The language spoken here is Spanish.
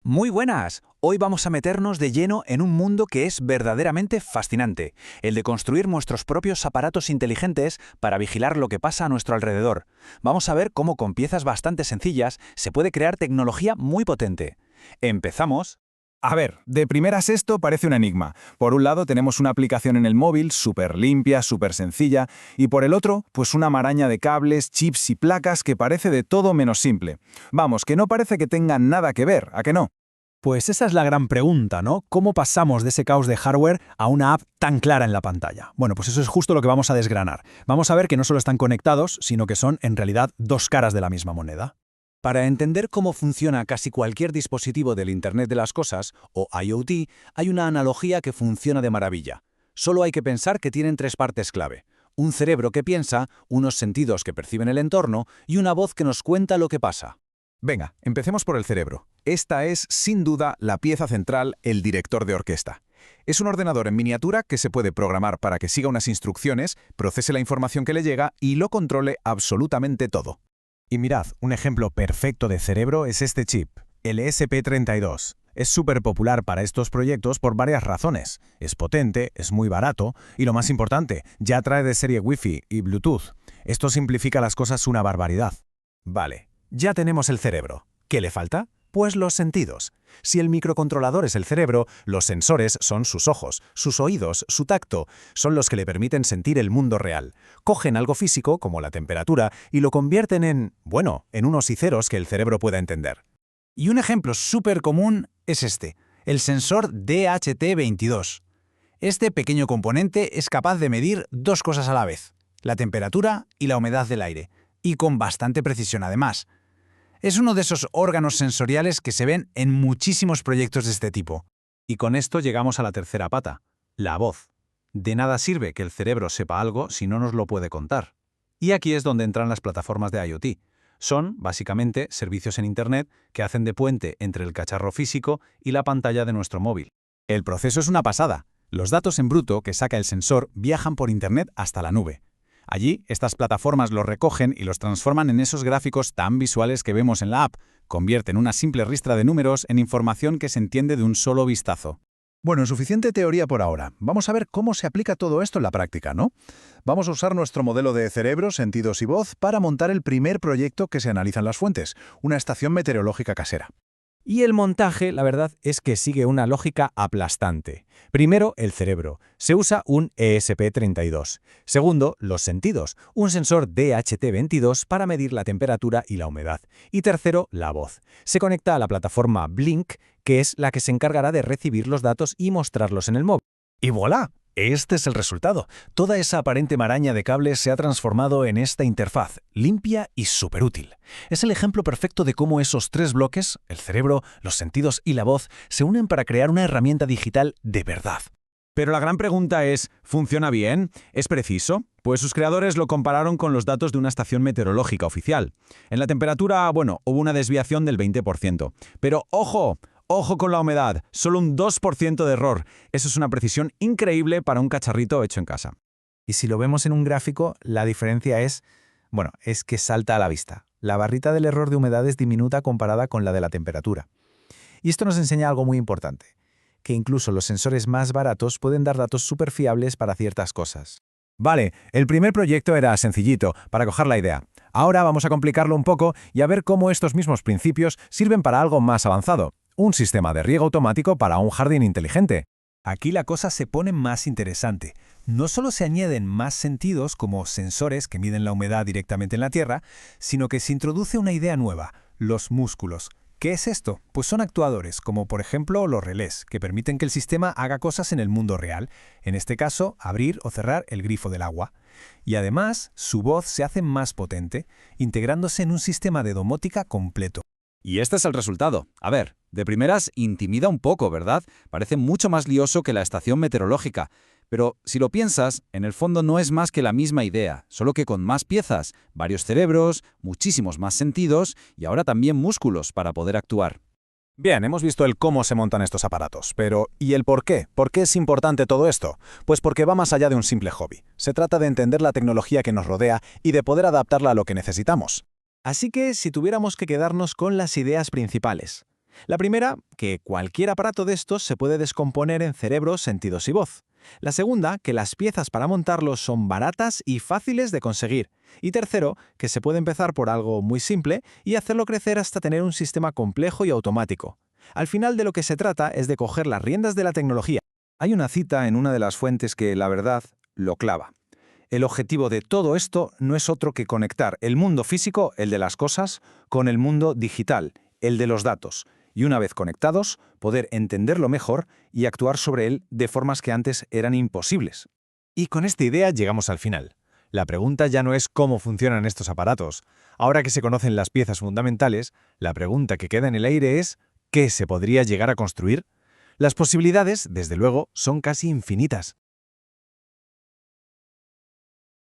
Muy buenas. Hoy vamos a meternos de lleno en un mundo que es verdaderamente fascinante, el de construir nuestros propios aparatos inteligentes para vigilar lo que pasa a nuestro alrededor. Vamos a ver cómo con piezas bastante sencillas se puede crear tecnología muy potente. Empezamos. A ver, de primeras esto parece un enigma. Por un lado tenemos una aplicación en el móvil, súper limpia, súper sencilla, y por el otro, pues una maraña de cables, chips y placas que parece de todo menos simple. Vamos, que no parece que tengan nada que ver, ¿a que no? Pues esa es la gran pregunta, ¿no? ¿Cómo pasamos de ese caos de hardware a una app tan clara en la pantalla? Bueno, pues eso es justo lo que vamos a desgranar. Vamos a ver que no solo están conectados, sino que son, en realidad, dos caras de la misma moneda. Para entender cómo funciona casi cualquier dispositivo del Internet de las Cosas, o IoT, hay una analogía que funciona de maravilla. Solo hay que pensar que tienen tres partes clave. Un cerebro que piensa, unos sentidos que perciben el entorno y una voz que nos cuenta lo que pasa. Venga, empecemos por el cerebro. Esta es, sin duda, la pieza central, el director de orquesta. Es un ordenador en miniatura que se puede programar para que siga unas instrucciones, procese la información que le llega y lo controle absolutamente todo. Y mirad, un ejemplo perfecto de cerebro es este chip, el ESP32. Es súper popular para estos proyectos por varias razones. Es potente, es muy barato y lo más importante, ya trae de serie Wi-Fi y Bluetooth. Esto simplifica las cosas una barbaridad. Vale, ya tenemos el cerebro. ¿Qué le falta? Pues los sentidos. Si el microcontrolador es el cerebro, los sensores son sus ojos, sus oídos, su tacto, son los que le permiten sentir el mundo real. Cogen algo físico, como la temperatura, y lo convierten en unos y ceros que el cerebro pueda entender. Y un ejemplo súper común es este, el sensor DHT22. Este pequeño componente es capaz de medir dos cosas a la vez, la temperatura y la humedad del aire, y con bastante precisión además. Es uno de esos órganos sensoriales que se ven en muchísimos proyectos de este tipo. Y con esto llegamos a la tercera pata, la voz. De nada sirve que el cerebro sepa algo si no nos lo puede contar. Y aquí es donde entran las plataformas de IoT. Son, básicamente, servicios en Internet que hacen de puente entre el cacharro físico y la pantalla de nuestro móvil. El proceso es una pasada. Los datos en bruto que saca el sensor viajan por Internet hasta la nube. Allí, estas plataformas los recogen y los transforman en esos gráficos tan visuales que vemos en la app, convierten una simple ristra de números en información que se entiende de un solo vistazo. Bueno, suficiente teoría por ahora. Vamos a ver cómo se aplica todo esto en la práctica, ¿no? Vamos a usar nuestro modelo de cerebro, sentidos y voz para montar el primer proyecto que se analiza en las fuentes, una estación meteorológica casera. Y el montaje, la verdad, es que sigue una lógica aplastante. Primero, el cerebro. Se usa un ESP32. Segundo, los sentidos. Un sensor DHT22 para medir la temperatura y la humedad. Y tercero, la voz. Se conecta a la plataforma Blink, que es la que se encargará de recibir los datos y mostrarlos en el móvil. ¡Y voilà! Este es el resultado. Toda esa aparente maraña de cables se ha transformado en esta interfaz, limpia y súper útil. Es el ejemplo perfecto de cómo esos tres bloques, el cerebro, los sentidos y la voz, se unen para crear una herramienta digital de verdad. Pero la gran pregunta es, ¿funciona bien? ¿Es preciso? Pues sus creadores lo compararon con los datos de una estación meteorológica oficial. En la temperatura, hubo una desviación del 20%. Pero ¡ojo! ¡Ojo con la humedad! Solo un 2% de error. Eso es una precisión increíble para un cacharrito hecho en casa. Y si lo vemos en un gráfico, la diferencia es que salta a la vista. La barrita del error de humedad es diminuta comparada con la de la temperatura. Y esto nos enseña algo muy importante, que incluso los sensores más baratos pueden dar datos súper fiables para ciertas cosas. Vale, el primer proyecto era sencillito, para coger la idea. Ahora vamos a complicarlo un poco y a ver cómo estos mismos principios sirven para algo más avanzado. Un sistema de riego automático para un jardín inteligente. Aquí la cosa se pone más interesante. No solo se añaden más sentidos como sensores que miden la humedad directamente en la tierra, sino que se introduce una idea nueva, los músculos. ¿Qué es esto? Pues son actuadores, como por ejemplo los relés, que permiten que el sistema haga cosas en el mundo real, en este caso, abrir o cerrar el grifo del agua. Y además, su voz se hace más potente, integrándose en un sistema de domótica completo. Y este es el resultado. A ver, de primeras intimida un poco, ¿verdad? Parece mucho más lioso que la estación meteorológica. Pero si lo piensas, en el fondo no es más que la misma idea, solo que con más piezas, varios cerebros, muchísimos más sentidos y ahora también músculos para poder actuar. Bien, hemos visto el cómo se montan estos aparatos, pero ¿y el por qué? ¿Por qué es importante todo esto? Pues porque va más allá de un simple hobby. Se trata de entender la tecnología que nos rodea y de poder adaptarla a lo que necesitamos. Así que si tuviéramos que quedarnos con las ideas principales, La primera, que cualquier aparato de estos se puede descomponer en cerebro, sentidos y voz. La segunda, que las piezas para montarlos son baratas y fáciles de conseguir. Y tercero, que se puede empezar por algo muy simple y hacerlo crecer hasta tener un sistema complejo y automático. Al final de lo que se trata es de coger las riendas de la tecnología. Hay una cita en una de las fuentes que, la verdad, lo clava. El objetivo de todo esto no es otro que conectar el mundo físico, el de las cosas, con el mundo digital, el de los datos. Y una vez conectados, poder entenderlo mejor y actuar sobre él de formas que antes eran imposibles. Y con esta idea llegamos al final. La pregunta ya no es cómo funcionan estos aparatos. Ahora que se conocen las piezas fundamentales, la pregunta que queda en el aire es ¿qué se podría llegar a construir? Las posibilidades, desde luego, son casi infinitas.